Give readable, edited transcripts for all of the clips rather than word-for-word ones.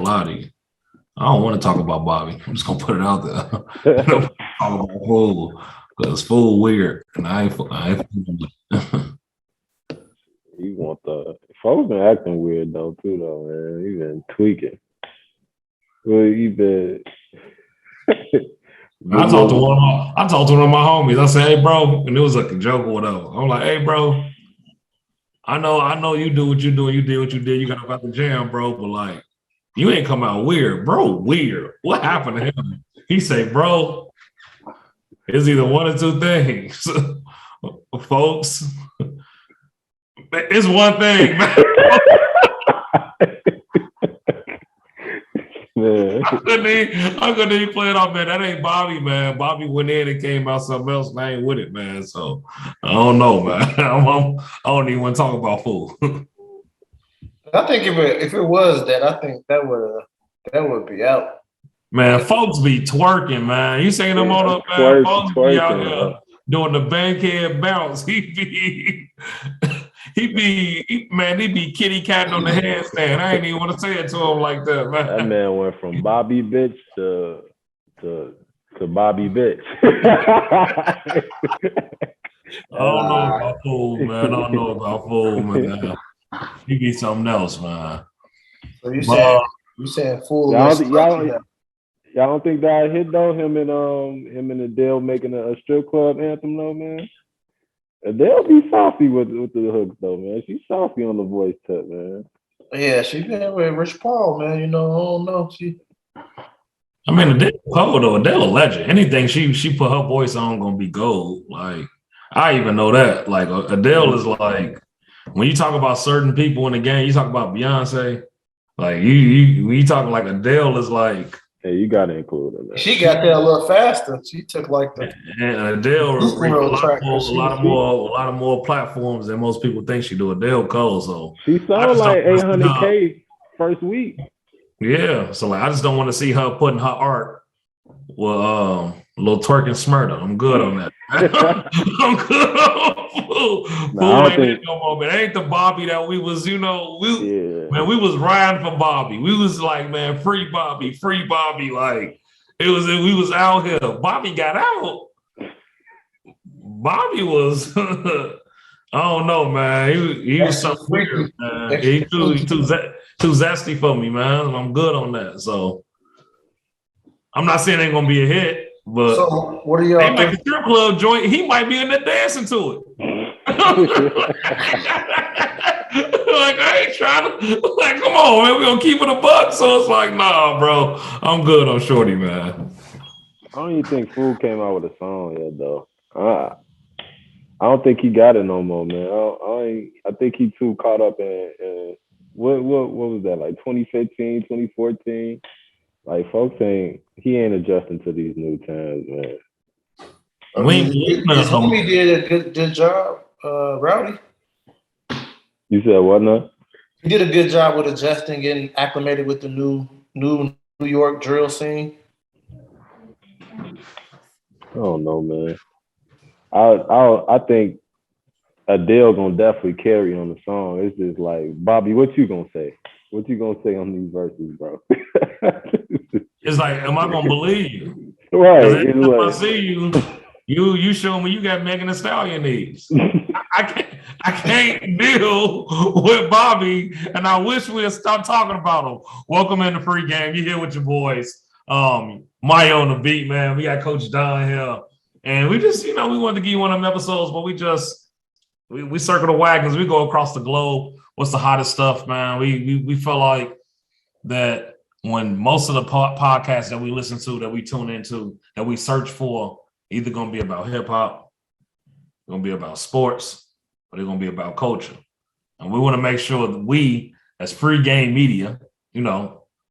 lie to you. I don't want to talk about Bobby. I'm just gonna put it out there. I don't want to talk about Fool because Fool weird, and I ain't You want the folks been acting weird though too though, man. He been tweaking. Well, he been. I talked to one of my homies. I said, "Hey, bro," and it was like a joke or whatever. I'm like, "Hey, bro, I know you do what you do. You did what you did. You got about the jam, bro. But like, you ain't come out weird, bro. Weird. What happened to him?" He say, "Bro, it's either one or two things, folks. It's one thing, man." Man. I couldn't even play it off, man. That ain't Bobby, man. Bobby went in and came out something else, and I ain't with it, man. So I don't know, man. I don't even want to talk about Fool. I think if it was that, I think that would be out. Man, folks be twerking, man. You seen them on up, man. Folks be out here doing the bankhead bounce. He be kitty catting on the handstand. I ain't even want to say it to him like that, man. That man went from Bobby bitch to Bobby bitch. I don't know about Fool, man. I don't know about Fool, man. He be something else, man. So you saying Fool? Y'all don't think that hit though? Him and Adele making a strip club anthem though, man. Adele be saucy with the hooks though, man. She's saucy on the voice tip, man. Yeah, she been with Rich Paul, man. You know, I don't know. I mean, Adele cold though. Adele a legend. Anything she put her voice on gonna be gold. Like I even know that. Like Adele is like when you talk about certain people in the game, you talk about Beyonce. Like when you talk like Adele is like. Hey, you gotta include her. She got there a little faster. She took like the and Adele a lot more platforms than most people think she do. Adele Cole, so she sold like 800K first week. Yeah, so like I just don't want to see her putting her art with a little twerking smurder. I'm good on that. I'm good on Fool ain't it no more, man. It ain't the Bobby that we was, man, we was riding for Bobby. We was like, man, free Bobby. Like we was out here. Bobby got out. Bobby was I don't know, man. He was something weird, man. He too zesty for me, man. I'm good on that. So I'm not saying it ain't gonna be a hit. But so what are y'all? They make a strip club joint. He might be in there dancing to it. Like I ain't trying to. Like, come on, man. We gonna keep it a buck. So it's like, nah, bro. I'm good on Shorty, man. I don't even think Fool came out with a song yet, though. I don't think he got it no more, man. I think he too caught up in what was that, like 2015, 2014. Like folks he ain't adjusting to these new times, man. His homie did a good job, Rowdy. You said what now? He did a good job with adjusting, getting acclimated with the new New York drill scene. I don't know, man. I think Adele gonna definitely carry on the song. It's just like, Bobby, what you gonna say? What you gonna say on these verses, bro? It's like, am I gonna believe you? Right. Every time I see you show me you got Megan Thee Stallion needs. I can't deal with Bobby, and I wish we'd stop talking about him. Welcome in the free game. You here with your boys. Miah on the beat, man. We got Coach Don here. And we just, we wanted to give you one of them episodes, but we circle the wagons. We go across the globe. What's the hottest stuff, man? We felt like that when most of the podcasts that we listen to, that we tune into, that we search for, either going to be about hip hop, going to be about sports, or they're going to be about culture. And we want to make sure that we, as Free Game Media,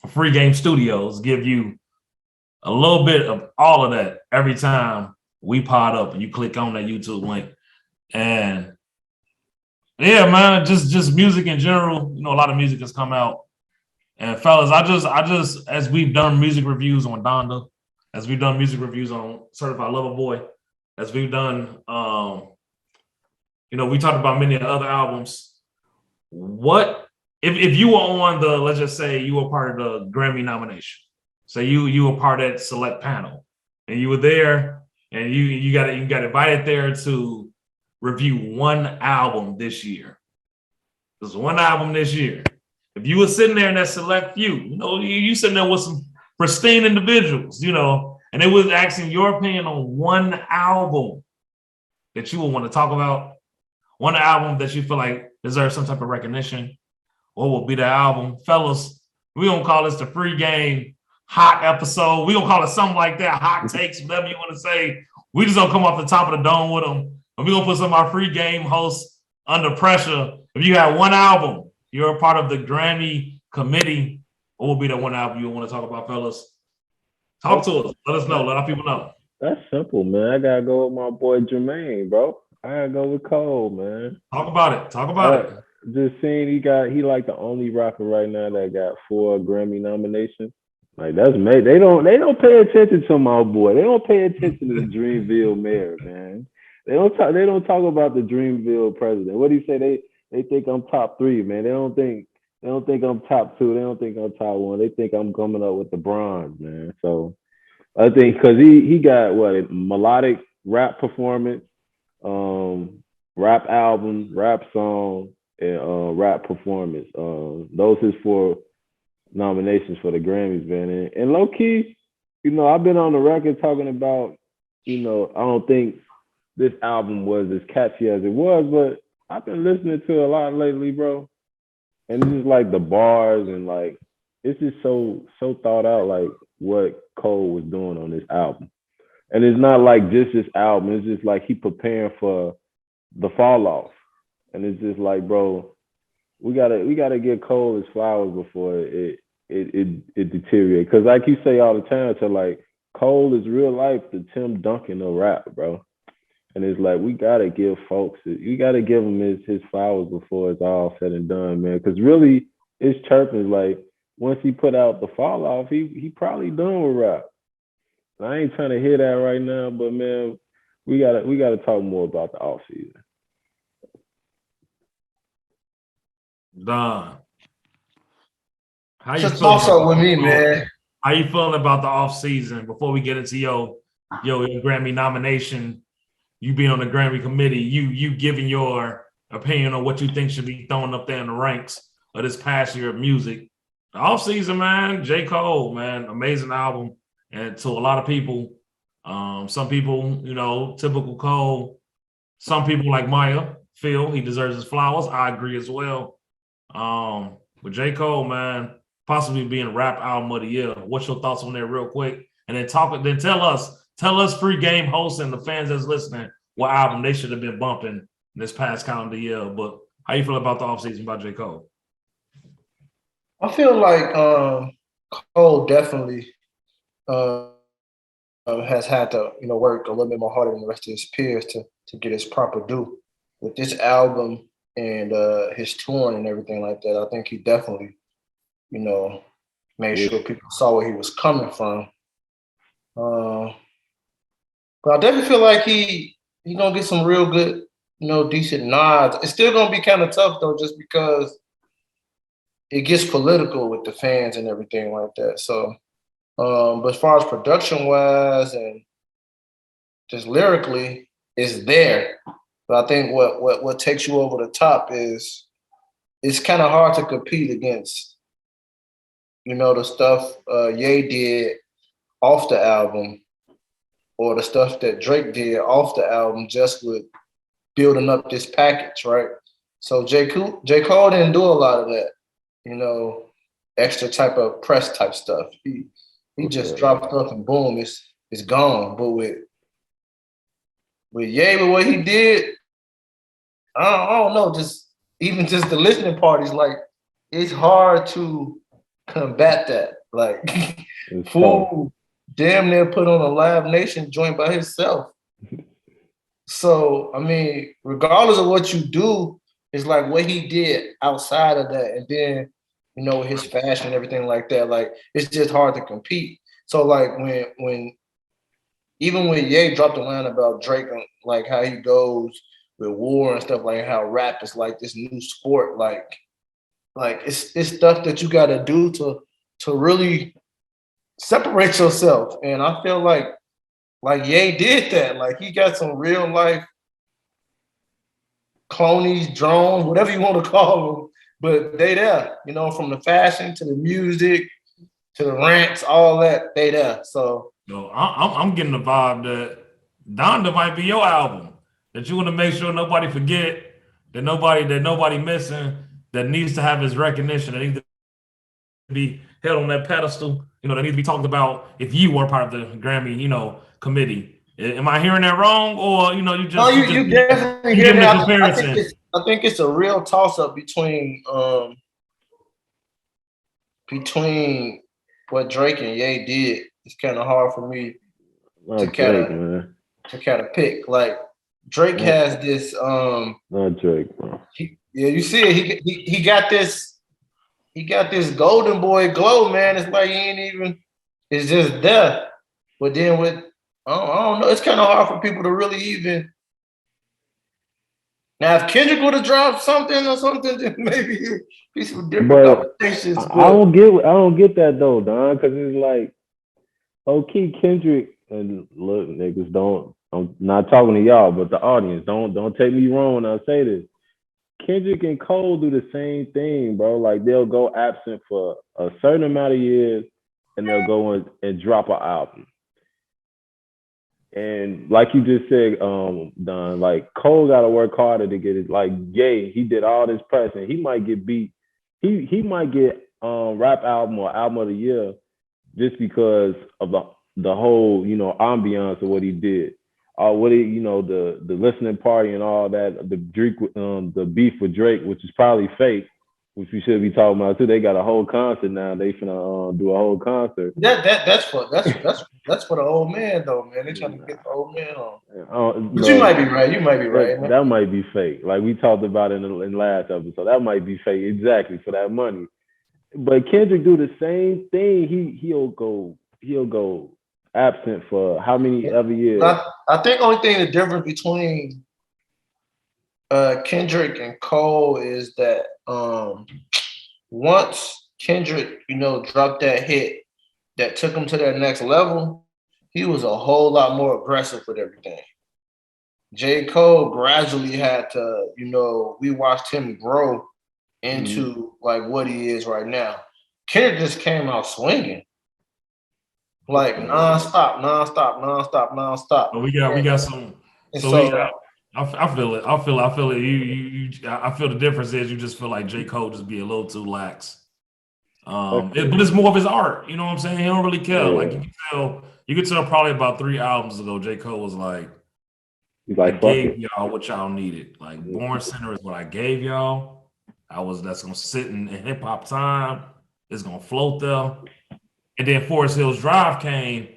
Free Game Studios, give you a little bit of all of that every time we pod up and you click on that YouTube link. And yeah, man, just music in general. A lot of music has come out. And fellas, I just as we've done music reviews on Donda, as we've done music reviews on Certified Lover Boy, as we've done, we talked about many other albums. What if you were on the, let's just say you were part of the Grammy nomination. So you were part of that select panel, and you were there, and you got invited there to review one album this year. There's one album this year. If you were sitting there in that select few, you sitting there with some pristine individuals, and they was asking your opinion on one album that you would want to talk about, one album that you feel like deserves some type of recognition, what will be the album? Fellas, we gonna call this the free game hot episode. We gonna call it something like that, hot takes, whatever you want to say. We just gonna come off the top of the dome with them, and we gonna put some of our free game hosts under pressure. If you had one album, you're a part of the Grammy committee, what will be the one album you want to talk about, fellas? Talk to us. Let us know. Let our people know. That's simple, man. I gotta go with my boy Jermaine, bro. I gotta go with Cole, man. Talk about it. Just seeing he like the only rapper right now that got 4 Grammy nominations. Like that's made. They don't pay attention to my boy. They don't pay attention to the Dreamville mayor, man. They don't talk about the Dreamville president. What do you say? They think I'm top 3, man. They don't think I'm top 2. They don't think I'm top 1. They think I'm coming up with the bronze, man. So I think because he got a melodic rap performance, rap album, rap song, and rap performance. Those his 4 nominations for the Grammys, man. And low key, I've been on the record talking about, I don't think this album was as catchy as it was, but I've been listening to a lot lately, bro. And it's just like the bars and like it's just so thought out, like what Cole was doing on this album. And it's not like just this album, it's just like he preparing for the fall off. And it's just like, bro, we gotta get Cole his flowers before it deteriorates. Cause like you say all the time, so like Cole is real life the Tim Duncan of rap, bro. And it's like we gotta give him his flowers before it's all said and done, man. Cause really it's chirping like once he put out the fall off, he probably done with rap. I ain't trying to hear that right now, but man, we gotta talk more about the off season. Don, how you Just feeling? also with me, man. How you feeling about the off season? Before we get into your Grammy nomination, you being on the Grammy committee, you giving your opinion on what you think should be thrown up there in the ranks of this past year of music. The off season, man, J. Cole, man, amazing album, and to a lot of people, some people, typical Cole. Some people like Miah feel he deserves his flowers. I agree as well. With J. Cole, man, possibly being rap album of the year. What's your thoughts on that real quick? And then tell us free game hosts and the fans that's listening what album they should have been bumping this past calendar year. But how you feel about the offseason by J. Cole? I feel like Cole definitely has had to, work a little bit more harder than the rest of his peers to get his proper due. With this album and his touring and everything like that, I think he definitely, made sure people saw where he was coming from. But I definitely feel like he gonna get some real good, decent nods. It's still gonna be kind of tough though, just because it gets political with the fans and everything like that. So, but as far as production wise and just lyrically, it's there. But I think what takes you over the top is it's kind of hard to compete against, the stuff Ye did off the album or the stuff that Drake did off the album just with building up this package, right? So J. Cole didn't do a lot of that, extra type of press type stuff. He just dropped stuff and boom, it's gone. But with Ye, with what he did, I don't know, just the listening parties, like it's hard to combat that. Like fool damn near put on a Live Nation joint by himself. So I mean, regardless of what you do, it's like what he did outside of that, and then his fashion and everything like that. Like it's just hard to compete. So like when Ye dropped a line about Drake, like how he goes with war and stuff, like how rap is like this new sport, like Like it's stuff that you got to do to really separate yourself. And I feel like Ye did that. Like he got some real life clonies, drones, whatever you want to call them, but they there. You know, from the fashion to the music to the rants, all that they there. So No, I'm getting the vibe that Donda might be your album. That you want to make sure nobody forget, that nobody missing, that needs to have his recognition, that needs to be held on that pedestal. You know, that needs to be talked about if you were part of the Grammy, committee. Am I hearing that wrong, or you no, just you definitely you hear giving the that. comparison? I think it's a real toss up between what Drake and Ye did. It's kind of hard for me to Not kind Drake, of man. pick. Like Drake has this Not Drake, bro. you see it. He got this golden boy glow, man. It's like he ain't even. It's just there. But then with I don't know. It's kind of hard for people to really even. Now, if Kendrick would have dropped something or something, then maybe be some different conversations. I don't get that though, Don, because it's like, okay, Kendrick, and look, niggas, I'm not talking to y'all, but the audience, don't take me wrong when I say this. Kendrick and Cole do the same thing, bro. Like they'll go absent for a certain amount of years, and they'll go and drop an album. And like you just said, Don, like Cole got to work harder to get it. Like Ye, he did all this pressing. He might get beat. He might get rap album or album of the year just because of the whole ambiance of what he did. The listening party and all that. The beef with Drake, which is probably fake, which we should be talking about too. They got a whole concert now. They finna do a whole concert. That's for the old man though, man. They trying to get the old man on. But you might be right. You might be right. That might be fake. Like we talked about in last episode. That might be fake exactly for that money. But Kendrick do the same thing. He'll go absent for how many ever years? I think only thing the difference between Kendrick and Cole is that once Kendrick, dropped that hit that took him to that next level, he was a whole lot more aggressive with everything. J. Cole gradually had to, we watched him grow into like what he is right now. Kendrick just came out swinging. Like nonstop. Oh, we got some. I feel it. I feel it. I feel the difference is you just feel like J. Cole just be a little too lax. But it's more of his art. You know what I'm saying? He don't really care. Yeah. Like you could tell probably about 3 albums ago, J. Cole was like, I gave y'all what y'all needed. Like Born Center is what I gave y'all. That's gonna sit in hip hop time. It's gonna float there. And then Forest Hills Drive came,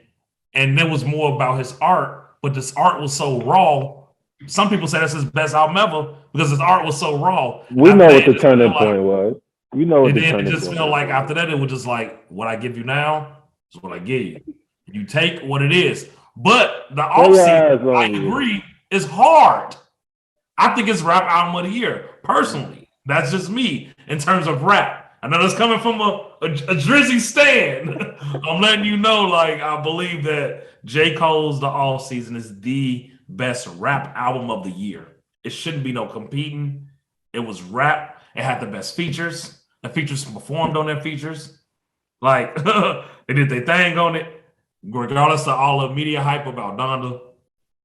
and it was more about his art, but this art was so raw. Some people say that's his best album ever because his art was so raw. We know what the turning point was. We know what the turning point was. And then it just felt like after that, it was just like, what I give you now is what I give you. You take what it is. But the offseason, I agree, is hard. I think it's rap album of the year, personally. That's just me in terms of rap. I know that's coming from a Drizzy stand. I'm letting you know, like, I believe that J. Cole's The Off Season is the best rap album of the year. It shouldn't be no competing. It was rap. It had the best features. The features performed on their features. Like, they did their thing on it. Regardless of all the media hype about Donda,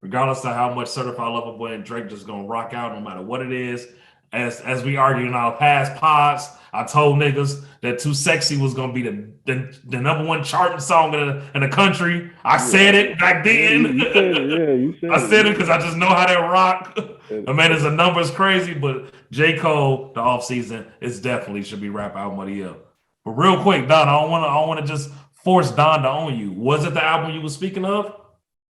regardless of how much Certified Lover Boy and Drake just gonna rock out no matter what it is. As we argued in our past pods, I told niggas that Too Sexy was gonna be the number one charting song in the country. I said it back then. You said I said it because I just know how they rock. I mean, the numbers crazy, but J. Cole, The Off Season, is definitely should be rap album of the year. But real quick, Don, I don't want to just force Don to own you. Was it the album you were speaking of?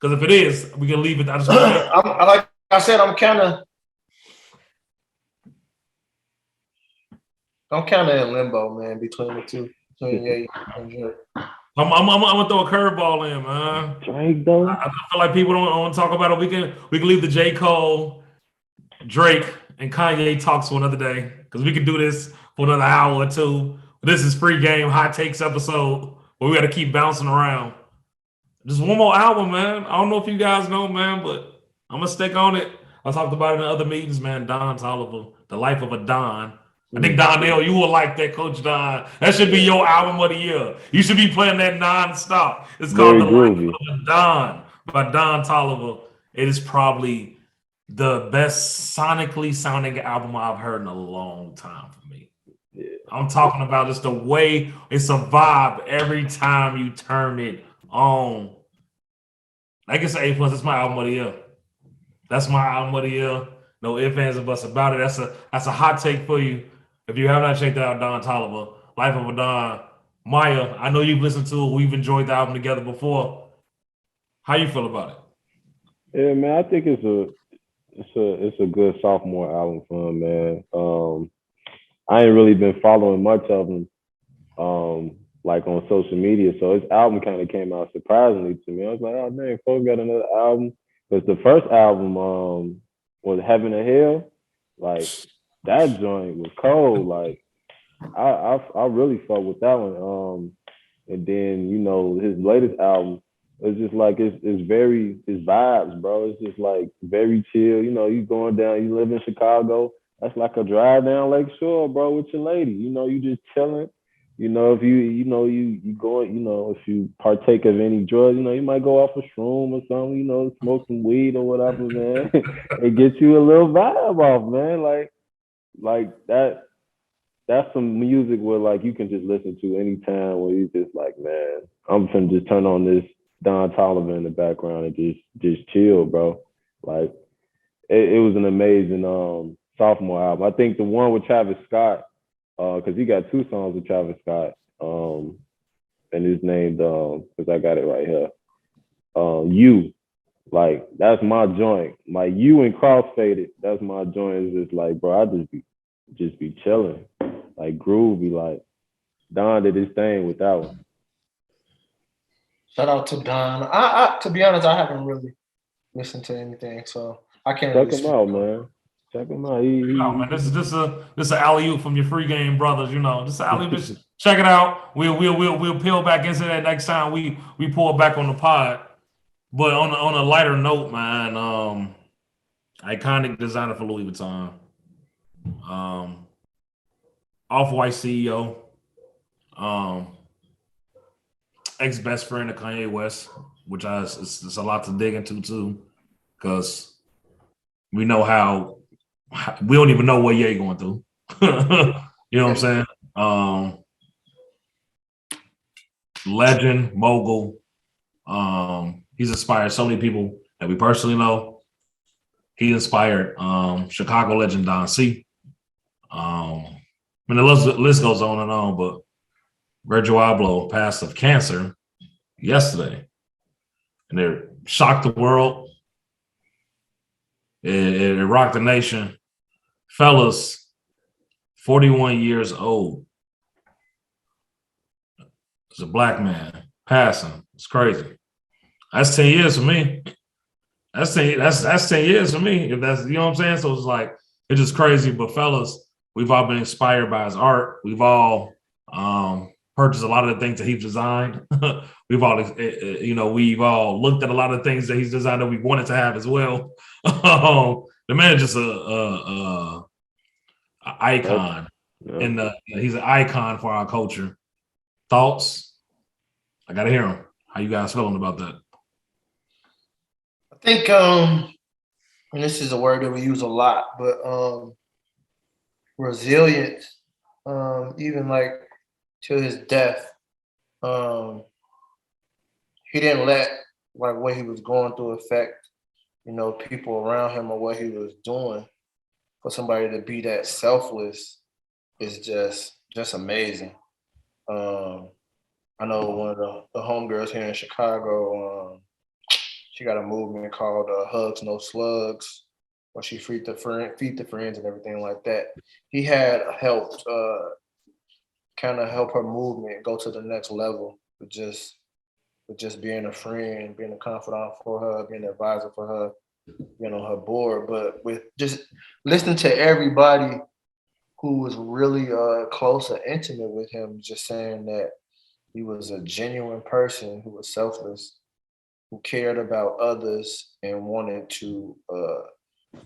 Because if it is, we can leave it. I just like I said, I'm kind of in limbo, man, between the two. Between Ye and Drake. I'm gonna throw a curveball in, man. Drake, though. I feel like people don't want to talk about it. We can leave the J. Cole, Drake, and Kanye talks for another day because we can do this for another hour or two. This is pregame hot takes episode where we got to keep bouncing around. Just one more album, man. I don't know if you guys know, man, but I'm gonna stick on it. I talked about it in other meetings, man. Don Toliver, The Life of a Don. I think Donnell, you will like that, Coach Don. That should be your album of the year. You should be playing that non-stop. It's called Very The groovy. Life of a Don by Don Toliver. It is probably the best sonically sounding album I've heard in a long time for me. Yeah. I'm talking about just the way it's a vibe every time you turn it on. I guess A+. It's my album of the year. That's my album of the year. No ifs, ands, or buts about it. That's a hot take for you. If you have not checked out Don Toliver, Life of a Don, Miah, I know you've listened to it. We've enjoyed the album together before. How you feel about it? Yeah, man, I think it's a good sophomore album for him, man. I ain't really been following much of him, like on social media. So his album kind of came out surprisingly to me. I was like, oh man, folks got another album. Because the first album was Heaven and Hell. Like that joint was cold. Like I really fuck with that one. And then his latest album. It's just like it's vibes, bro. It's just like very chill. You going down. You live in Chicago. That's like a drive down Lake Shore, bro, with your lady. You just chilling. If you going, if you partake of any drugs, you might go off a shroom or something, smoke some weed or whatever, man. It gets you a little vibe off, man. Like that. That's some music where like you can just listen to anytime where you just like, man, I'm finna just turn on this Don Toliver in the background and just chill, bro. Like it was an amazing sophomore album. I think the one with Travis Scott, because he got two songs with Travis Scott, and his name, because I got it right here. You, like that's my joint. Like you and Crossfaded, that's my joint. It's just like, bro, I just be chilling, like groovy. Like Don did his thing with that one. Shout out to Don. I to be honest, I haven't really listened to anything, so I can't Check really him out, man. Check him out. No, man, this is an alley oop from your free game brothers. Just an alley oop. Just check it out. We'll peel back into that next time we pull back on the pod. But on a lighter note, man, iconic designer for Louis Vuitton, Off-White CEO, ex best friend of Kanye West, which it's a lot to dig into too, because we know how we don't even know what Ye going through. You know what I'm saying? Legend, mogul. He's inspired so many people that we personally know. He inspired Chicago legend Don C. The list goes on and on, but Virgil Abloh passed of cancer yesterday, and it shocked the world. It rocked the nation. Fellas, 41 years old. It's a black man passing. It's crazy. That's 10 years for me. That's 10 years for me. If that's, you know what I'm saying? So it's like, it's just crazy. But fellas, we've all been inspired by his art. We've all purchased a lot of the things that he's designed. We've all looked at a lot of things that he's designed that we wanted to have as well. The man is just a icon, and he's an icon for our culture. Thoughts? I gotta hear them. How you guys feeling about that? I think, and this is a word that we use a lot, but resilience, even like to his death, he didn't let like what he was going through affect, people around him or what he was doing. For somebody to be that selfless is just amazing. I know one of the homegirls here in Chicago, she got a movement called Hugs No Slugs, where she feed the friends and everything like that. He had helped kind of help her movement go to the next level with just being a friend, being a confidant for her, being an advisor for her, her board. But with just listening to everybody who was really close and intimate with him, just saying that he was a genuine person who was selfless, who cared about others and wanted to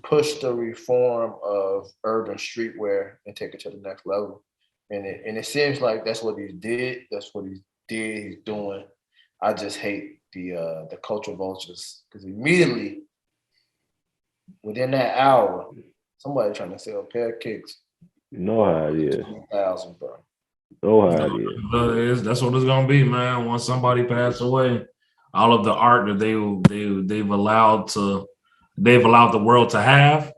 push the reform of urban streetwear and take it to the next level. And it seems like that's what he did. That's what he did. He's doing. I just hate the culture vultures because immediately within that hour, somebody trying to sell a pair of kicks. You know how it is. 20,000, bro. Know how it is. That's what it's gonna be, man. Once somebody passes away, all of the art that they've allowed the world to have,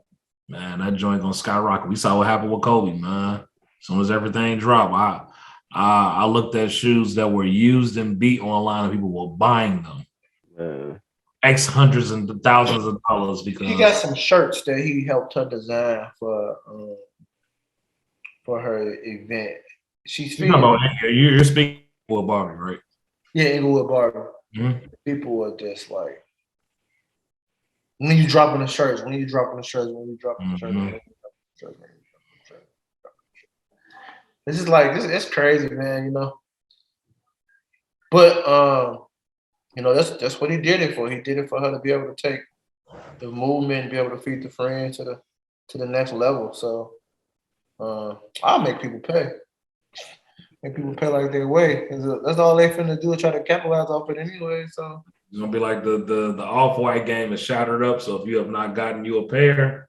man, that joint gonna skyrocket. We saw what happened with Kobe, man. As soon as everything dropped, I looked at shoes that were used and beat online, and people were buying them. Man. X hundreds and thousands of dollars because he got some shirts that he helped her design for her event. She's you're speaking with Barbie, right? Yeah, Inglewood Barbie. Mm-hmm. People were just like, when you dropping the shirts, when you dropping the shirts, when you dropping the shirts, when you dropping the shirts, when you dropping the shirts. This is like it's crazy, man, you know. But you know, that's what he did it for. He did it for her to be able to take the movement, be able to feed the friends to the next level. So I'll make people pay. Make people pay like their way. That's all they finna do is try to capitalize off it anyway. So it's gonna be like the off-white game is shattered up. So if you have not gotten you a pair,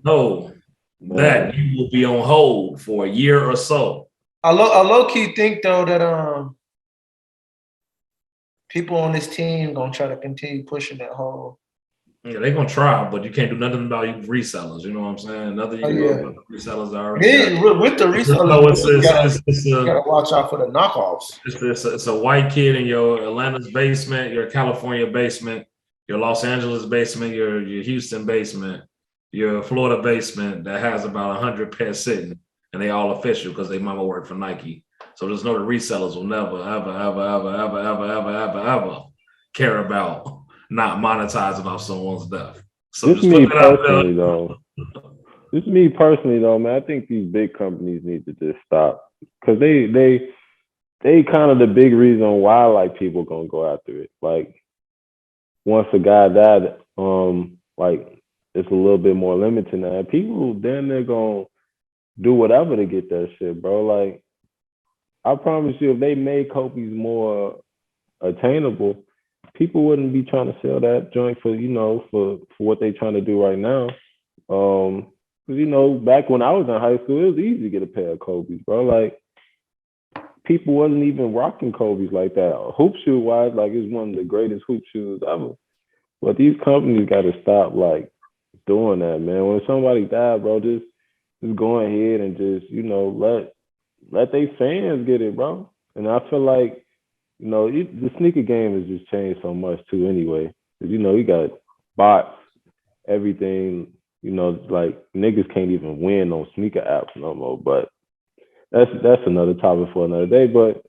know that you will be on hold for a year or so. I low key think though that people on this team gonna try to continue pushing that whole. Yeah, they're gonna try, but you can't do nothing about you resellers. You know what I'm saying? Nothing you can do about the resellers are already. Yeah, with the resellers, you gotta watch out for the knockoffs. It's a white kid in your Atlanta's basement, your California basement, your Los Angeles basement, your Houston basement, your Florida basement that has about 100 pairs sitting, and they all official because they mama work for Nike. So just know the resellers will never, ever care about not monetizing off someone's death. So just me personally, though. Just me personally, though, man. I think these big companies need to just stop because they kind of the big reason why like people gonna go after it. Like once a guy died, like it's a little bit more limited now. People then they're gonna do whatever to get that shit, bro. Like I promise you, if they made Kobe's more attainable, people wouldn't be trying to sell that joint for, you know, for what they trying to do right now. Cause you know, back when I was in high school, it was easy to get a pair of Kobe's, bro. Like people wasn't even rocking Kobe's like that. Hoop shoe wise, like it's one of the greatest hoop shoes ever. But these companies got to stop like doing that, man. When somebody died, bro, just go ahead and just, you know, let they fans get it, bro. And I feel like, you know, the sneaker game has just changed so much too anyway. You know, you got bots, everything, you know, like niggas can't even win on sneaker apps no more. But that's another topic for another day. But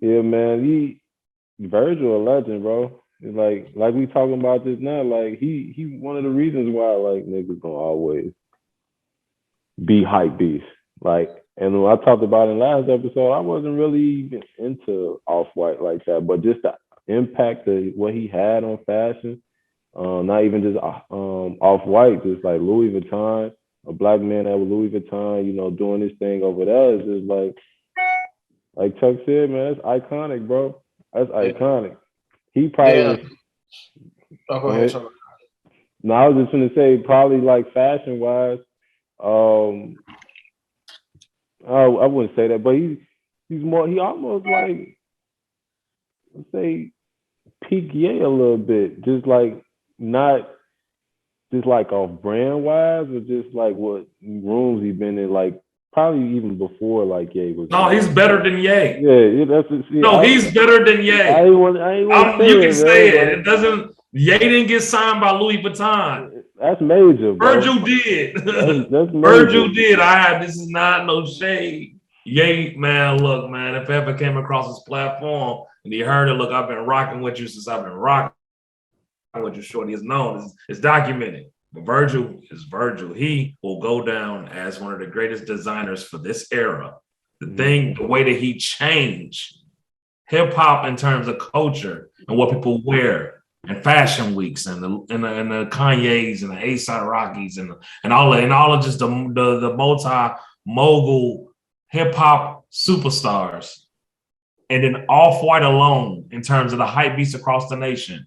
yeah, man, Virgil a legend, bro. Like we talking about this now, like he one of the reasons why like niggas gonna always be hype beast. Like, and when I talked about in last episode, I wasn't really even into Off-White like that, but just the impact of what he had on fashion, not even just Off-White, just like Louis Vuitton, a black man that was Louis Vuitton, you know, doing this thing over there is just like Chuck said, man, that's iconic, bro. That's iconic. He probably go ahead. No, I was just gonna say probably like fashion wise, I wouldn't say that, but he's more. He almost like, let's say, peak Ye a little bit. Just like not just like off brand wise, but just like what rooms he's been in. Like probably even before like Ye was. No, he's better than Ye. Yeah, that's he's better than Ye. You can say it. It doesn't. Ye didn't get signed by Louis Vuitton. That's major, bro. Virgil did. That's major. Virgil did. This is not no shade. Ye, man, look, man, if ever came across his platform and he heard it, look, I've been rocking with you since I've been rocking with you, shorty. It's known. It's documented. Virgil is Virgil. He will go down as one of the greatest designers for this era. The way that he changed hip hop in terms of culture and what people wear and fashion weeks and the Kanye's and the A$AP Rockies and all of just the multi mogul hip hop superstars. And then Off-White alone, in terms of the hype beasts across the nation,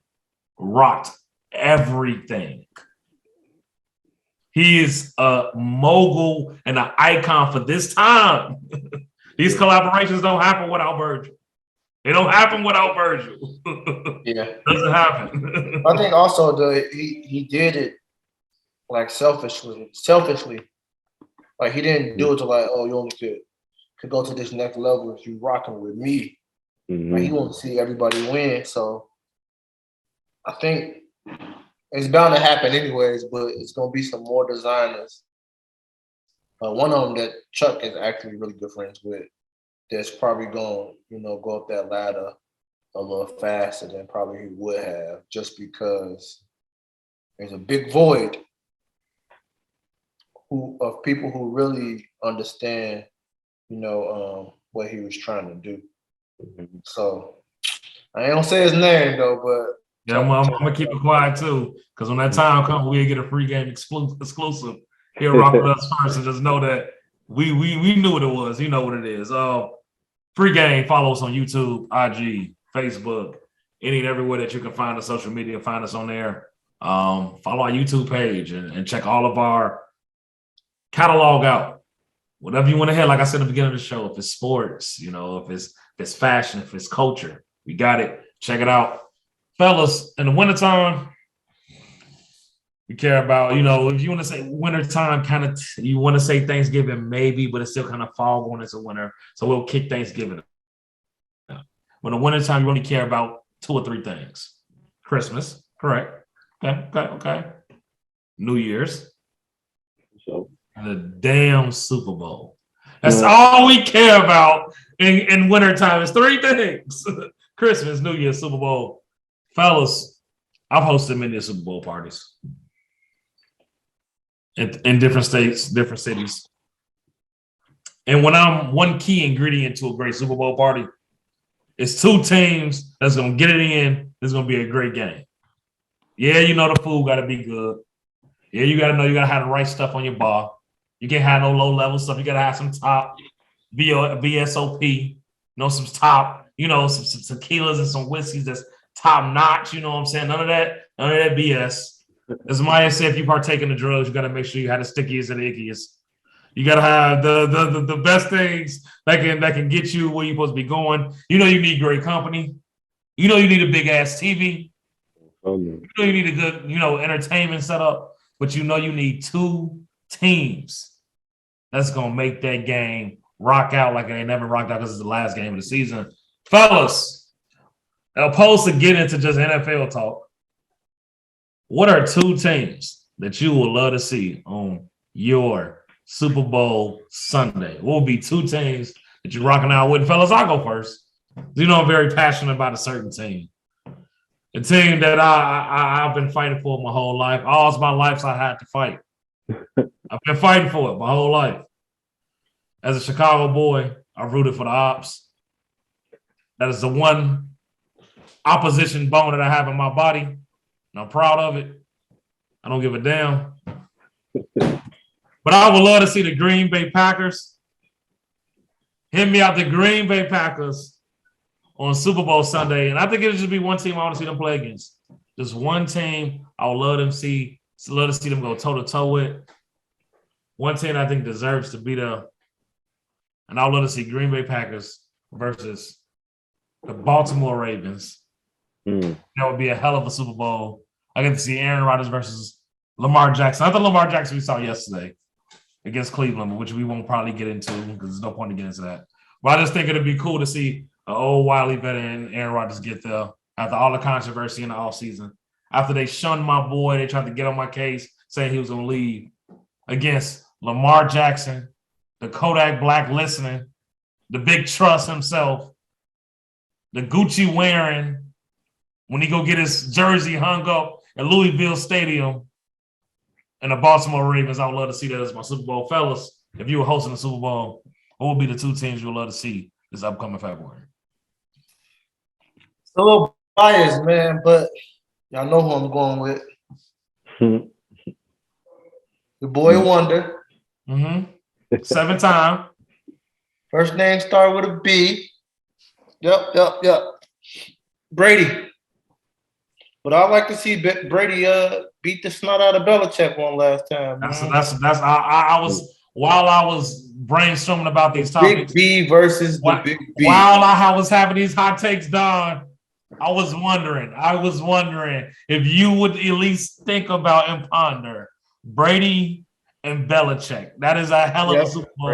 rocked everything. He is a mogul and an icon for this time. These collaborations don't happen without Virgil. They don't happen without Virgil. Yeah. Doesn't happen. I think also he did it like selfishly. Like he didn't do it to like, oh, you only could go to this next level if you rocking with me. Like he wants to see everybody win. So I think it's bound to happen anyways, but it's gonna be some more designers. One of them that Chuck is actually really good friends with, that's probably going, go up that ladder a little faster than probably he would have, just because there's a big void of people who really understand, what he was trying to do. So I ain't gonna say his name though, but yeah, I'm gonna keep it quiet too, because when that time comes, we'll get a free game exclusive. He'll rock with us first, and just know that we knew what it was. You know what it is. Free game. Follow us on YouTube, IG, Facebook, any and everywhere that you can find us. Social media, find us on there. Follow our YouTube page and check all of our catalog out. Whatever you want to hear, like I said at the beginning of the show, if it's sports, if it's fashion, if it's culture, we got it. Check it out. Fellas, in the wintertime, we care about, if you want to say wintertime, kind of, you want to say Thanksgiving, maybe, but it's still kind of fall going into winter. So we'll kick Thanksgiving. When the wintertime, you only care about 2 or 3 things. Christmas, correct. Okay. New Year's. So. And the damn Super Bowl. That's all we care about in wintertime. It's 3 things. Christmas, New Year, Super Bowl. Fellas, I've hosted many Super Bowl parties in different states, different cities. And when I'm one key ingredient to a great Super Bowl party, it's 2 teams that's going to get it in. It's going to be a great game. Yeah, the food got to be good. Yeah, you got to know you got to have the right stuff on your bar. You can't have no low-level stuff. You got to have some top VSOP, some top, some tequilas and some whiskeys that's top notch, you know what I'm saying? None of that BS. As Miah said, if you partake in the drugs, you got to make sure you have the stickiest and the ickiest. You got to have the best things that can get you where you're supposed to be going. You need great company. You need a big ass TV. You need a good, entertainment setup. But you need 2 teams that's gonna make that game rock out like it ain't never rocked out because it's the last game of the season. Fellas, opposed to get into just NFL talk, what are 2 teams that you would love to see on your Super Bowl Sunday? What would be 2 teams that you're rocking out with? Fellas, I'll go first. I'm very passionate about a certain team. A team that I've been fighting for my whole life. All my life I had to fight. I've been fighting for it my whole life. As a Chicago boy, I rooted for the Ops. That is the one opposition bone that I have in my body, and I'm proud of it. I don't give a damn. But I would love to see the Green Bay Packers. Hit me out the Green Bay Packers on Super Bowl Sunday. And I think it'll just be one team I want to see them play against. Just one team I would love to see them go toe-to-toe with. One team I think deserves to be there. And I would love to see Green Bay Packers versus the Baltimore Ravens. That would be a hell of a Super Bowl. I get to see Aaron Rodgers versus Lamar Jackson. I thought Lamar Jackson we saw yesterday against Cleveland, which we won't probably get into because there's no point to get into that. But I just think it'd be cool to see an old wily veteran Aaron Rodgers get there after all the controversy in the offseason. After they shunned my boy, they tried to get on my case saying he was going to leave against Lamar Jackson, the Kodak Black listening, the big trust himself, the Gucci wearing when he go get his jersey hung up at Louisville Stadium. and the Baltimore Ravens. I would love to see that as my Super Bowl. Fellas, if you were hosting the Super Bowl, what would be the two teams you would love to see this upcoming February? It's a little biased, man, but y'all know who I'm going with. The boy Wonder. Mm-hmm. 7-time. First name start with a B. Yep. Brady. But I'd like to see Brady beat the snot out of Belichick one last time. That's I was while I was brainstorming about these topics. Big B versus the Big B. While I was having these hot takes done, I was wondering if you would at least think about and ponder Brady and Belichick. That is a hell of a Super Bowl.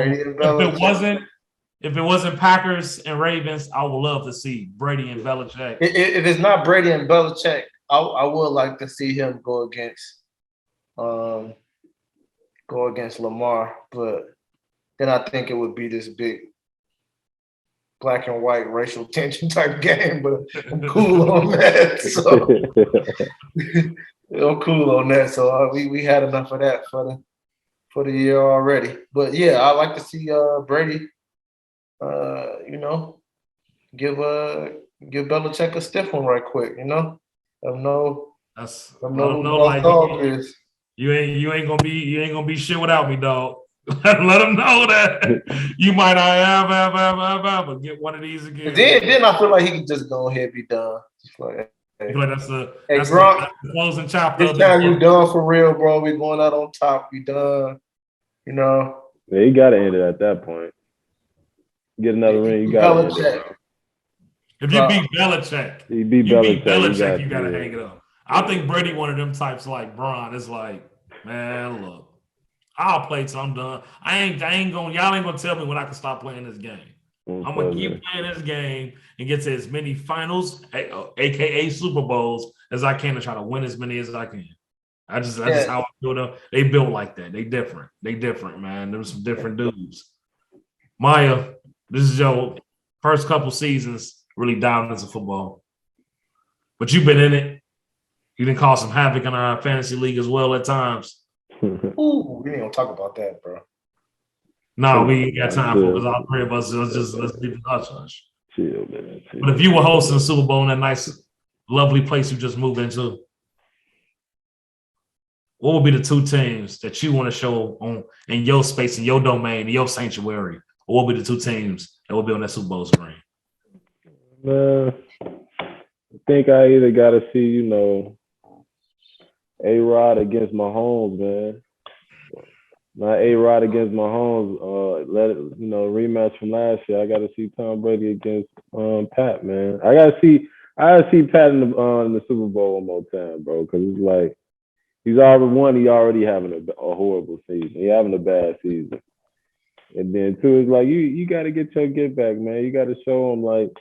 If it wasn't Packers and Ravens, I would love to see Brady and Belichick. If it's not Brady and Belichick, I would like to see him go against Lamar, but then I think it would be this big black and white racial tension type game. But I'm cool on that. So I'm cool on that. So we had enough of that for the year already. But yeah, I like to see Brady. Give Belichick a stiff one right quick. Let him know. Let him know who the dog is. You ain't gonna be shit without me, dog. Let them know that you might not have get one of these again. Then I feel like he can just go ahead and be done. Just like, hey, that's the closing chapter. This time you done for real, bro. We going out on top. We done. Yeah, you gotta end it at that point. Get another ring. You gotta end it. If you beat Belichick, you gotta hang it up. I think Brady one of them types like Braun. It's like, man, look. I'll play till I'm done. Y'all ain't gonna tell me when I can stop playing this game. I'm gonna keep playing this game and get to as many finals, aka Super Bowls, as I can to try to win as many as I can. That's just how I feel them. They built like that. They different, man. There's some different dudes. Miah, this is your first couple seasons really diving into football. But you've been in it. You didn't cause some havoc in our fantasy league as well at times. Ooh, we ain't gonna talk about that, bro. No, we ain't got time for it because all three of us, let's leave the hush. Chill, man. But if you were hosting a Super Bowl in that nice, lovely place you just moved into, what would be the two teams that you want to show on in your space, in your domain, in your sanctuary? What would be the two teams that would be on that Super Bowl screen? I think I either got to see, A-Rod against Mahomes, man. Not A-Rod against Mahomes. Rematch from last year. I got to see Tom Brady against Pat, man. I got to see Pat in the Super Bowl one more time, bro. Because it's like he's already having a horrible season. He's having a bad season. And then two is like you got to get your get back, man. You got to show him like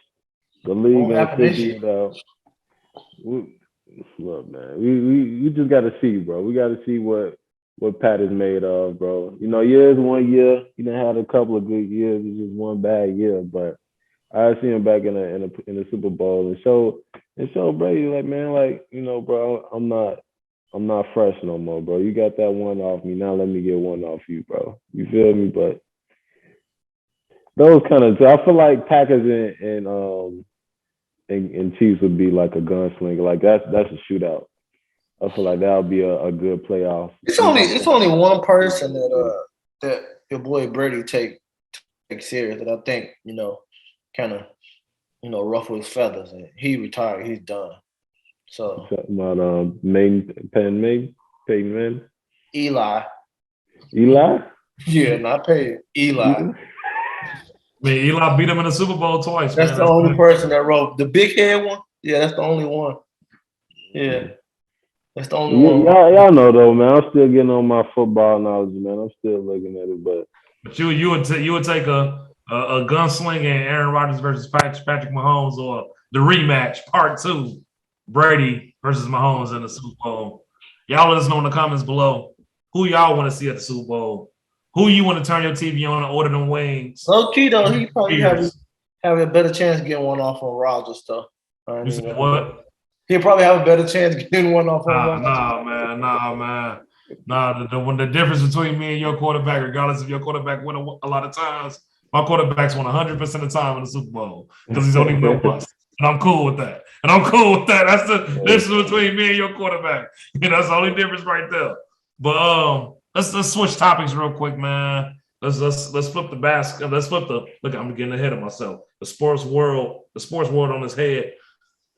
the league and figure it out. Look, man, we just got to see, bro. We got to see what Pat is made of, bro. Years 1 year. He done had a couple of good years. It's just one bad year, but I see him back in the Super Bowl and show Brady like, man, like bro, I'm not fresh no more, bro. You got that one off me. Now let me get one off you, bro. You feel me? But those kind of, I feel like Packers and Chiefs would be like a gunslinger. Like that's a shootout. I feel like that'll be a good playoff. It's only one person that your boy Brady take serious that I think kind of ruffle his feathers, and he retired. He's done. So about Peyton Manning. Eli? Yeah, not Peyton. Eli. I mean, Eli beat him in the Super Bowl twice. That's the only person that wrote the big head one. Yeah, that's the only one. Yeah, that's the only one. Y'all know though, man. I'm still getting on my football knowledge, man. I'm still looking at it, but you would take a gunslinger and Aaron Rodgers versus Patrick Mahomes, or the rematch part 2, Brady versus Mahomes in the Super Bowl. Y'all let us know in the comments below who y'all want to see at the Super Bowl. Who you want to turn your TV on and order them wings? Low key though, he probably have a better chance of getting one off on Rodgers though. You said what? He'll probably have a better chance of getting one off on Rodgers. Nah, man. Nah, when the difference between me and your quarterback, regardless if your quarterback win a lot of times, my quarterbacks won 100% of the time in the Super Bowl because he's only no bust. And I'm cool with that. That's the difference between me and your quarterback. That's the only difference right there. But let's switch topics real quick, man. Let's flip the basket. Let's flip the look. I'm getting ahead of myself. The sports world on his head,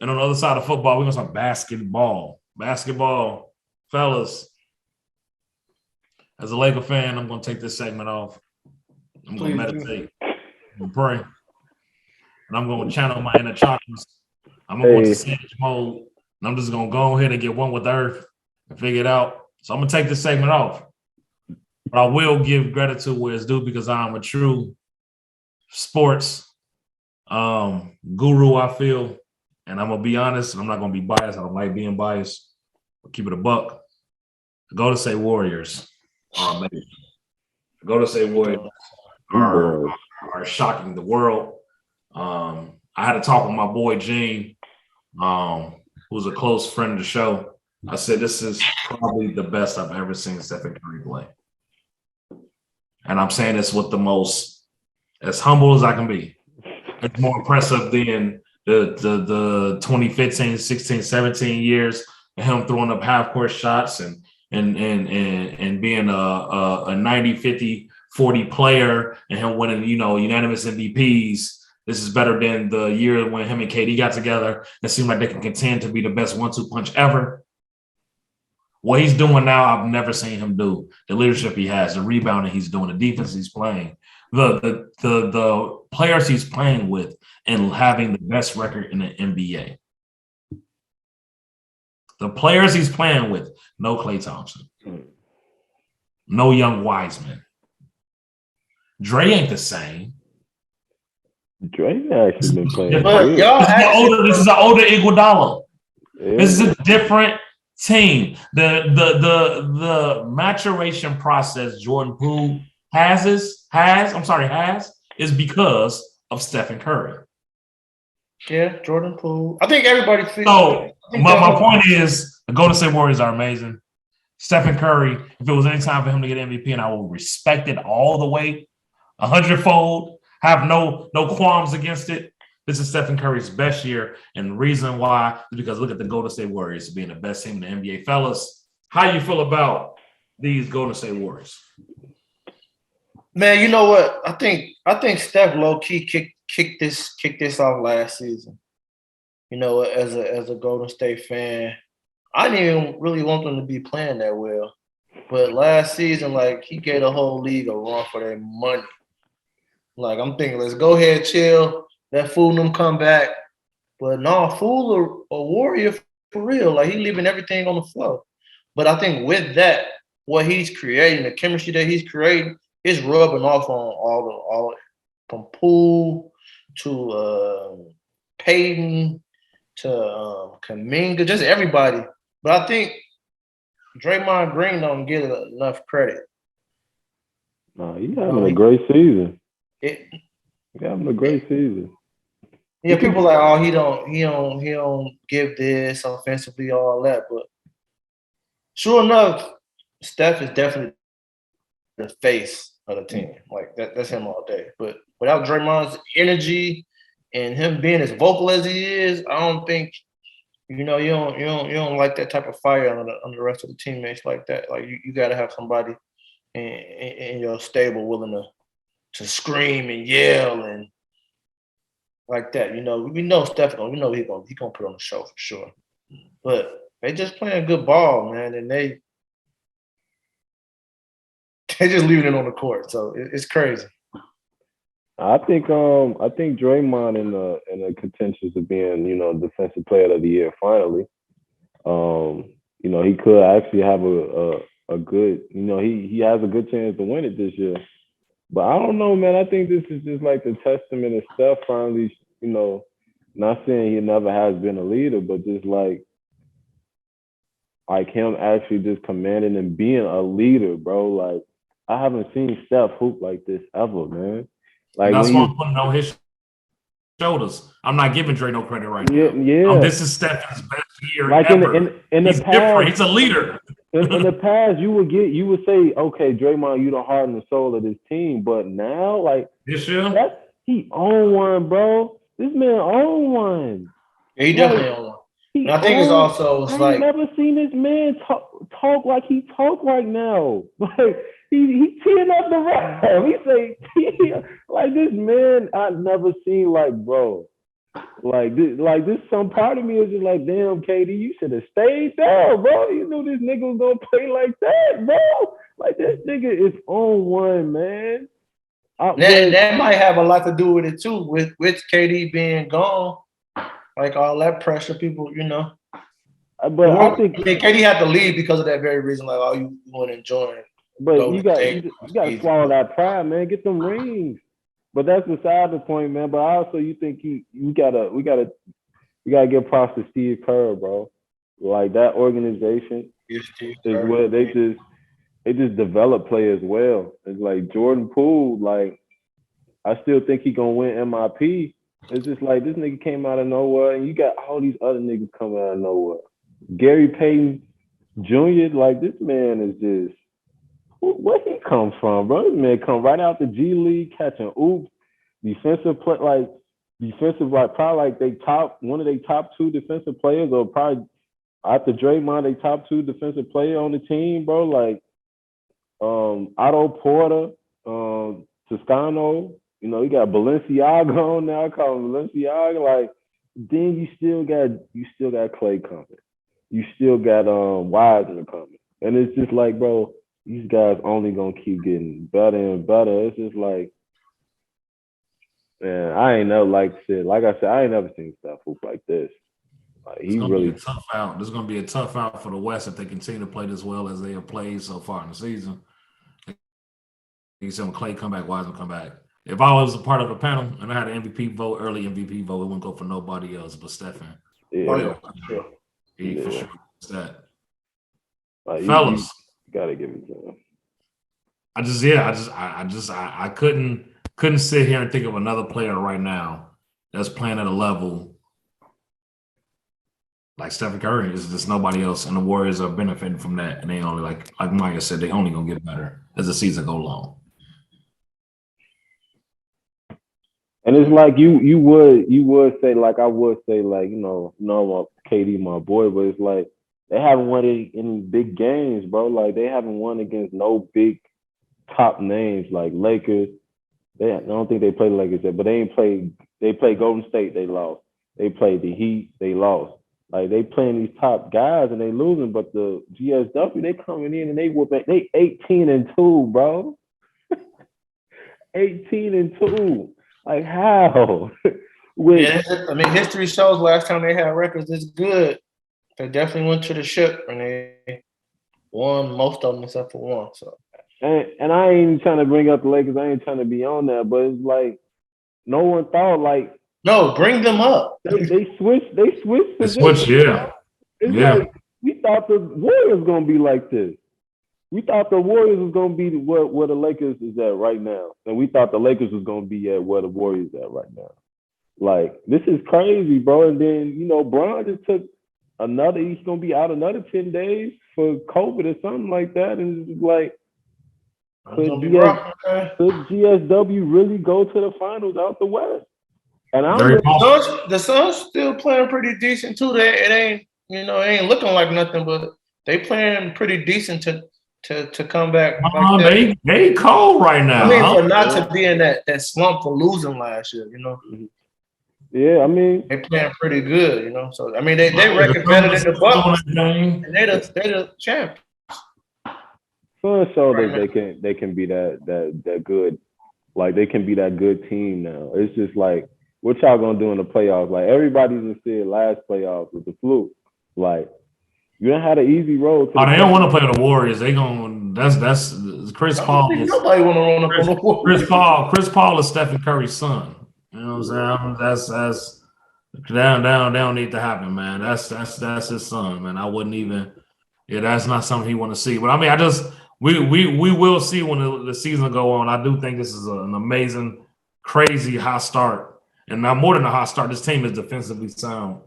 and on the other side of football, we're gonna talk basketball. Basketball, fellas. As a Laker fan, I'm going to take this segment off. I'm going to meditate. I'm going to pray. And I'm going to channel my inner chakras. I'm going to go into sage mode. And I'm just going to go ahead and get one with the earth and figure it out. So I'm going to take this segment off. But I will give gratitude where it's due because I'm a true sports guru, I feel. And I'm going to be honest. And I'm not going to be biased. I don't like being biased. I'll keep it a buck. Go to say Warriors. Maybe. Go to say Warriors are shocking the world. I had a talk with my boy Gene, who's a close friend of the show. I said, this is probably the best I've ever seen Stephen Curry play. And I'm saying this with the most, as humble as I can be. It's more impressive than the 2015, 16, 17 years of him throwing up half-court shots and being a 90, 50, 40 player and him winning, unanimous MVPs. This is better than the year when him and KD got together. It seemed like they can contend to be the best 1-2 punch ever. What he's doing now, I've never seen him do. The leadership he has, the rebounding he's doing, the defense he's playing, the players he's playing with, and having the best record in the NBA. The players he's playing with, no Klay Thompson, no young Wiseman. Dre ain't the same. Dre actually been playing. This is an older Iguodala. Yeah. This is a different team. The maturation process Jordan Poole has is because of Stephen Curry. Yeah, Jordan Poole. I think everybody feels. So my point is, the Golden State Warriors are amazing. Stephen Curry, if it was any time for him to get MVP, and I will respect it all the way, 100-fold, have no qualms against it. This is Stephen Curry's best year, and the reason why is because look at the Golden State Warriors being the best team in the NBA. Fellas, how you feel about these Golden State Warriors? Man, you know what? I think Steph low-key kicked this off last season. As a Golden State fan, I didn't even really want them to be playing that well. But last season, he gave the whole league a run for their money. I'm thinking, let's go ahead, chill, let Fool them come back. But no, Fool a Warrior for real. He leaving everything on the floor. But I think with that, what he's creating, the chemistry that he's creating, is rubbing off on all from Poole to Payton to Kuminga, just everybody. But I think Draymond Green don't get enough credit. No, he's having a great season. He's having a great season. Yeah, people are like, oh, he don't give this offensively, all that. But sure enough, Steph is definitely the face of the team. That's him all day. But without Draymond's energy and him being as vocal as he is, I don't think you don't like that type of fire on the rest of the teammates like that. You got to have somebody in your stable willing to scream and yell and like that. We know Steph. We know he gonna put on the show for sure. But they just playing good ball, man, and they just leaving it on the court. So it's crazy. I think Draymond in the contention of being, defensive player of the year finally. He could actually have a good, he has a good chance to win it this year. But I don't know, man. I think this is just the testament of Steph finally, not saying he never has been a leader, but just like him actually just commanding and being a leader, bro. I haven't seen Steph hoop like this ever, man. That's why I'm putting it on his shoulders. I'm not giving Dre no credit right now. Yeah. This is Steph's best year ever. In the past, different. He's a leader. in the past, you would say, okay, Draymond, you the heart and the soul of this team, but now, like, This year, he own one, bro. This man own one. Yeah, he Like, definitely on one. he And I think own. it's I ain't like never seen this man talk like he talk right now. Like he teeing up the rap. He say like this man I never seen like bro. Like this some part of me is just like, damn, KD, you should have stayed there, bro. You knew this nigga was gonna play like that, bro. Like this nigga is on one, man. that might have a lot to do with it too, with KD being gone. Like all that pressure, people, but I think KD had to leave because of that very reason. Like, oh, you weren't enjoying. but you got to swallow that pride, man. Get them rings. But that's beside the point, man. But also, you think we gotta give props to Steve Kerr, bro. Like that organization is where they just develop players well. It's like Jordan Poole, like I still think he gonna win MIP. It's just like this nigga came out of nowhere, and you got all these other niggas coming out of nowhere. Gary Payton Jr., like this man is just where he comes from, bro. This man come right out the G League catching oops, defensive play like probably like one of their top two defensive players, or probably after Draymond, they top two defensive player on the team, bro. Like Otto Porter, Toscano, you got Balenciaga on now. I call him Balenciaga. Like, then you still got Clay coming. You still got Wiseman coming. And it's just like, bro, these guys only gonna keep getting better and better. It's just like, man, I ain't never like shit. Like I said, I ain't never seen Steph hoop like this. Like, it's gonna be a tough out. This is gonna be a tough out for the West if they continue to play this well as they have played so far in the season. You see when Clay come back, Wiseman come back. If I was a part of the panel and I had an MVP vote, early MVP vote, it wouldn't go for nobody else but Stephen. Yeah, sure. For sure. It's that. Like, Fellas, you gotta give it to him. I couldn't sit here and think of another player right now that's playing at a level like Stephen Curry. Is just nobody else, and the Warriors are benefiting from that. And they only like Miah said, they only gonna get better as the season go along. And it's like you would say, like I would say, like KD, my boy, but it's like they haven't won any big games, bro. Like they haven't won against no big top names like Lakers. I don't think they played the Lakers yet, but they ain't played. They played Golden State, they lost. They played the Heat, they lost. Like they playing these top guys and they losing, but the GSW they coming in and they 18-2, bro. 18-2. Like how? History shows last time they had records this good, they definitely went to the ship and they won most of them except for one. So, and I ain't trying to bring up the Lakers. I ain't trying to be on that, but it's like no one thought like. No, bring them up. They switched. They switched. Yeah. It's like we thought the Warriors gonna be like this. We thought the Warriors was gonna be where the Lakers is at right now, and we thought the Lakers was gonna be at where the Warriors at right now. Like this is crazy, bro. And then Bron just took he's gonna be out another 10 days for COVID or something like that, and it's like could GSW really go to the finals out the West? And the Suns still playing pretty decent too. It ain't looking like nothing, but they playing pretty decent to come back. They cold right now. I mean, for not to be in that slump for losing last year, Yeah, I mean they playing pretty good, So I mean, they record better than the Bucks, and they the champ. Suns show that they can be that good, like they can be that good team now. It's just like what y'all gonna do in the playoffs? Like everybody's just said last playoffs with the fluke. Like you don't have an easy road. They don't want to play the Warriors. They going that's Chris Paul. Nobody want to run up on the Warriors. Chris Paul is Stephen Curry's son. You know what I'm saying? That's down. They don't need to happen, man. That's his son, man. I wouldn't even. Yeah, that's not something he want to see. But I mean, we will see when the season go on. I do think this is an amazing, crazy hot start. And now more than a hot start, this team is defensively sound.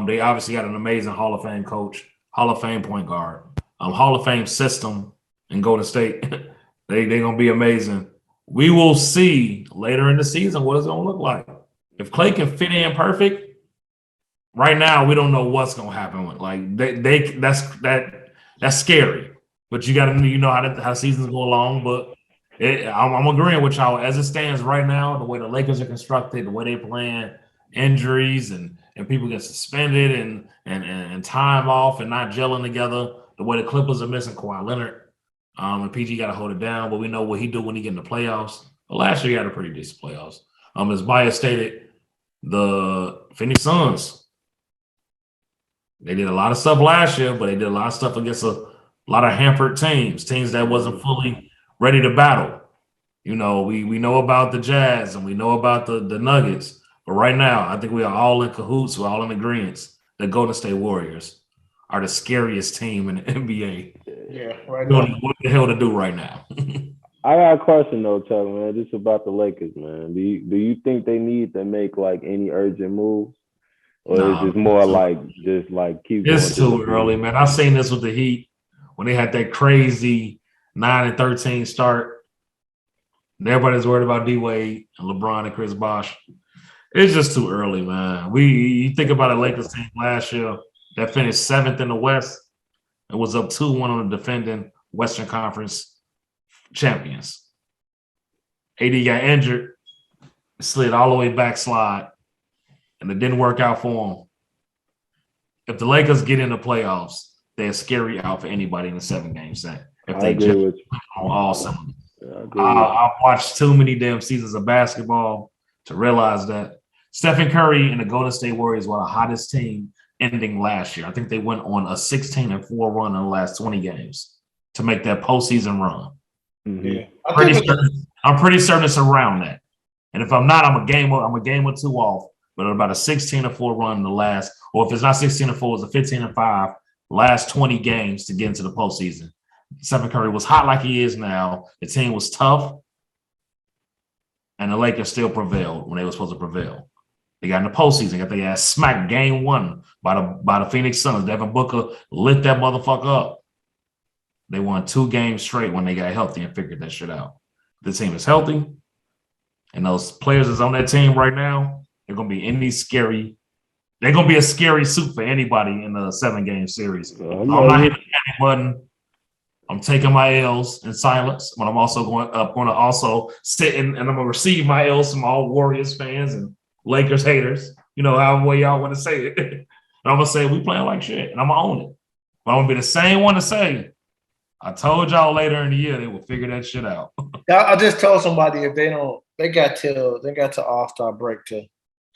They obviously got an amazing Hall of Fame coach, Hall of Fame point guard. Hall of Fame system in Golden State. They're going to be amazing. We will see later in the season what it's going to look like. If Clay can fit in perfect, right now we don't know what's going to happen. Like that's scary. But you got to how seasons go along. But I'm agreeing with y'all as it stands right now. The way the Lakers are constructed, the way they plan, injuries and people get suspended and time off and not gelling together. The way the Clippers are missing Kawhi Leonard, and PG got to hold it down. But we know what he do when he get in the playoffs. Well, last year he had a pretty decent playoffs. As Miah stated, the Phoenix Suns, they did a lot of stuff last year, but they did a lot of stuff against a lot of hampered teams that wasn't fully ready to battle. We know about the Jazz and we know about the Nuggets, but right now I think we are all in cahoots. We're all in agreement. The Golden State Warriors are the scariest team in the NBA. Yeah, right now. Don't know what the hell to do right now. I got a question though, Chuck, man. Just about the Lakers, man. Do you think they need to make like any urgent moves, or is it more just keep? It's too early, man. I've seen this with the Heat when they had that crazy 9-13 start. Everybody's worried about D-Wade and LeBron and Chris Bosh. It's just too early, man. You think about a Lakers team last year that finished 7th in the West and was up 2-1 on the defending Western Conference champions. AD got injured, slid all the way backslide, and it didn't work out for him. If the Lakers get in the playoffs, they're scary out for anybody in the 7-game set. If they just on all cylinders. I've watched too many damn seasons of basketball to realize that Stephen Curry and the Golden State Warriors were the hottest team ending last year. I think they went on a 16-4 run in the last 20 games to make that postseason run. Mm-hmm. Yeah. I'm pretty certain it's around that. And if I'm not, I'm a game or two off. But about a 16-4 run in the last, or if it's not 16-4, it's a 15-5 last 20 games to get into the postseason. Stephen Curry was hot like he is now. The team was tough, and the Lakers still prevailed when they were supposed to prevail. They got in the postseason, got their ass smacked game 1 by the Phoenix Suns. Devin Booker lit that motherfucker up. They won 2 games straight when they got healthy and figured that shit out. The team is healthy, and those players that's on that team right now, they're gonna be in these scary. They're gonna be a scary suit for anybody in the 7-game series. I'm not hitting the panic button. I'm taking my L's in silence, but I'm also going to also sit and I'm gonna receive my L's from all Warriors fans and Lakers haters. However way y'all want to say it. And I'm gonna say we playing like shit, and I'm gonna own it. But I'm gonna be the same one to say, I told y'all later in the year they will figure that shit out. I just told somebody if they don't, they got to All-Star break to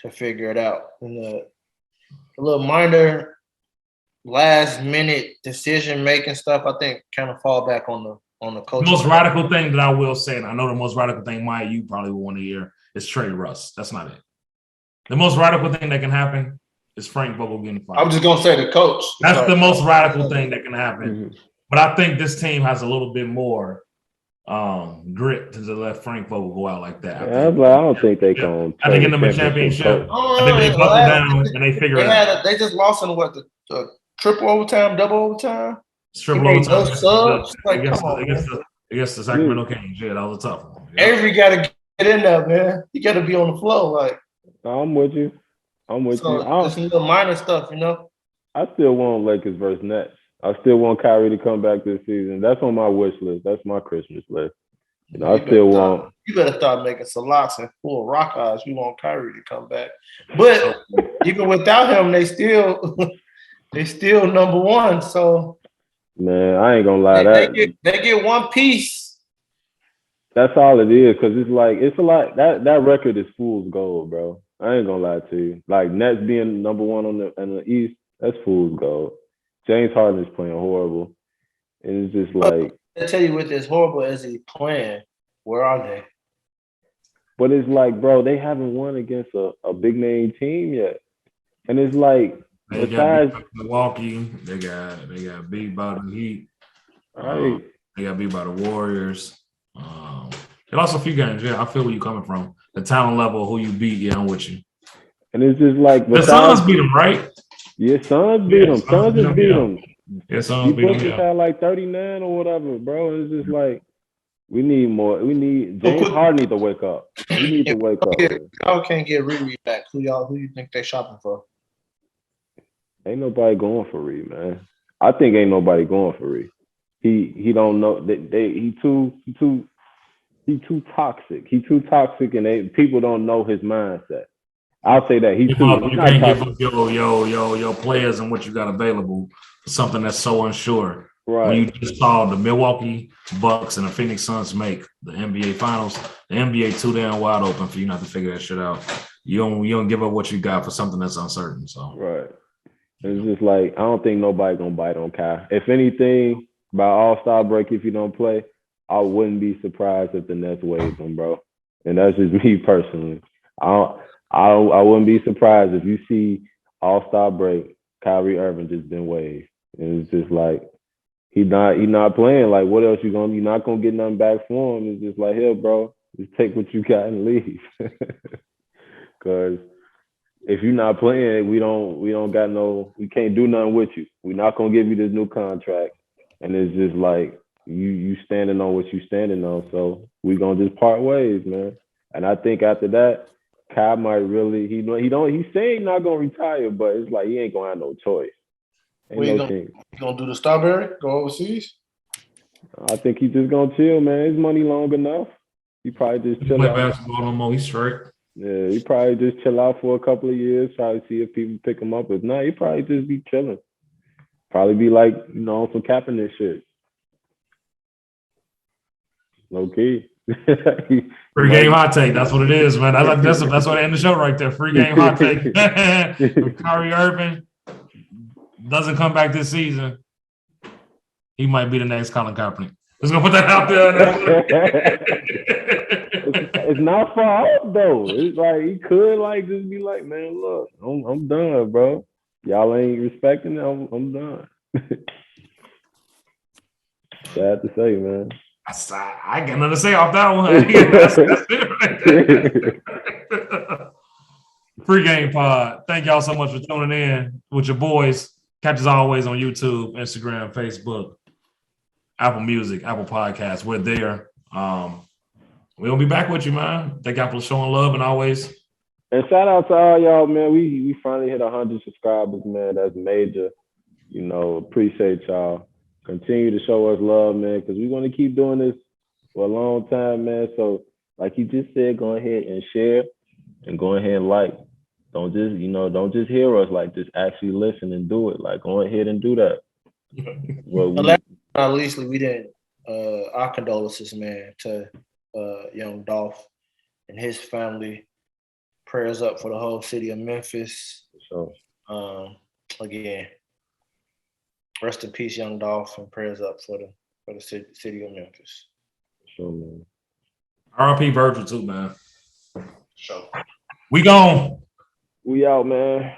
figure it out. And the little minor last-minute decision-making stuff, I think, kind of fall back on the coach. The most radical thing that I will say, and I know the most radical thing, Miah, you probably will want to hear, is trade Russ. That's not it. The most radical thing that can happen is Frank Vogel getting fired. I was just going to say the coach. That's the most radical thing that can happen. Mm-hmm. But I think this team has a little bit more grit to let Frank Vogel go out like that. I don't think they can. I think in the championship, I think they buckle down and they figure it out. They just lost in the triple overtime, double overtime. It's triple overtime. Subs. Against the Sacramento Kings. Yeah, that was a tough one. Yeah. Avery got to get in there, man. You got to be on the floor. I'm with you. Just some little minor stuff, I still want Lakers versus Nets. I still want Kyrie to come back this season. That's on my wish list. That's my Christmas list. I still want. You better start making salats and full rock eyes. You want Kyrie to come back, but even without him, they still number one. So, man, I ain't gonna lie. They get one piece. That's all it is, because it's a lot. That record is fool's gold, bro. I ain't gonna lie to you. Nets being number one in the East, that's fool's gold. James Harden is playing horrible. And it's just I tell you, with as horrible as he's playing, where are they? But it's bro, they haven't won against a big name team yet. And it's besides Milwaukee, they got beat by the Heat. Right. They got beat by the Warriors. They lost a few games. Yeah, I feel where you're coming from. The talent level, who you beat, yeah, I'm with you. And it's just the Suns beat them, right? Yeah, Suns beat them. Suns just beat them. Yeah, You Butchers had like 39 or whatever, bro. It's just like we need more. We need James Harden need to wake up. He needs to wake up. Y'all can't get Riri back. Who you think they shopping for? Ain't nobody going for Reed, man. I think ain't nobody going for Reed. He don't know that he too toxic. He too toxic, and people don't know his mindset. I'll say that you can't give up your players and what you got available for something that's so unsure. Right. When you just saw the Milwaukee Bucks and the Phoenix Suns make the NBA Finals, the NBA too damn wide open for you not to figure that shit out. You don't give up what you got for something that's uncertain. So right. It's just like I don't think nobody gonna bite on Kai. If anything, by All-Star break, if you don't play, I wouldn't be surprised if the Nets waive him, bro. And that's just me personally. I wouldn't be surprised if you see All-Star break, Kyrie Irving just been waived. And it's just like he not playing. Like what else you're not gonna get nothing back for him. It's just like, here, bro, just take what you got and leave. Cause if you're not playing, we can't do nothing with you. We're not gonna give you this new contract. And it's just like you standing on what you standing on. So we gonna just part ways, man. And I think after that, Kai might really he's saying he's not gonna retire, but it's like he ain't gonna have no choice. You gonna do the strawberry? Go overseas? I think he's just gonna chill, man. His money long enough. He probably just chill out. Basketball no more. He's straight. Yeah, he probably just chill out for a couple of years, try to see if people pick him up. If not, he probably just be chilling. Probably be like, some Kaepernick shit. Low key. Free game hot take. That's what it is, man. That's what I end the show right there. Free game hot take. If Kyrie Irving doesn't come back this season, he might be the next Colin Kaepernick. Just gonna put that out there. It's not far off though. It's like he could just be like, man, look, I'm done, bro. Y'all ain't respecting it. I'm done. Sad to say, man. I got nothing to say off that one. That's Free Game Pod. Thank y'all so much for tuning in with your boys. Catch us always on YouTube, Instagram, Facebook, Apple Music, Apple Podcasts. We're there. We'll be back with you, man. Thank y'all for showing love and always. And shout out to all y'all, man. We finally hit 100 subscribers, man. That's major. Appreciate y'all. Continue to show us love, man, because we want to keep doing this for a long time, man. So, like you just said, go ahead and share and go ahead and like. Don't just hear us, just actually listen and do it. Go ahead and do that. Not least, we didn't. Our condolences, man, to young Dolph and his family. Prayers up for the whole city of Memphis. Sure. Again, rest in peace, young Dolph, and prayers up for the city of Memphis. Sure, man. R.I.P. Virgil too, man. Sure. We gone. We out, man.